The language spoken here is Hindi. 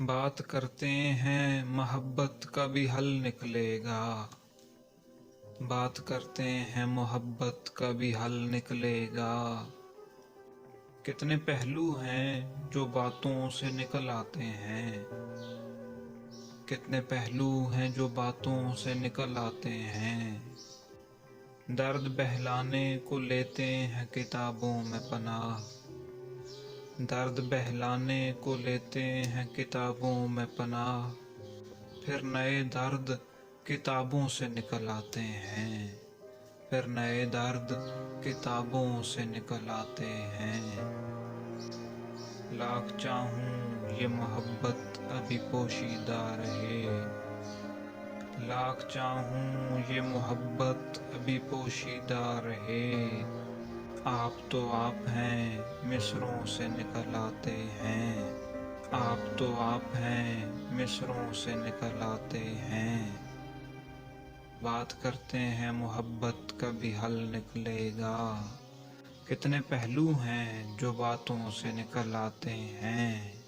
बात करते हैं मोहब्बत का भी हल निकलेगा। बात करते हैं मोहब्बत का भी हल निकलेगा। कितने पहलू हैं जो बातों से निकल आते हैं। कितने पहलू हैं जो बातों से निकल आते हैं। दर्द बहलाने को लेते हैं किताबों में पनाह। दर्द बहलाने को लेते हैं किताबों में पनाह। फिर नए दर्द किताबों से निकल आते हैं। फिर नए दर्द किताबों से निकल आते हैं। लाख चाहूं ये मोहब्बत अभी पोशीदा रहे। लाख चाहूं ये मोहब्बत अभी पोशीदा रहे। आप तो आप हैं मिस्रों से निकल आते हैं। आप तो आप हैं मिस्रों से निकल आते हैं। बात करते हैं मोहब्बत का भी हल निकलेगा। कितने पहलू हैं जो बातों से निकल आते हैं।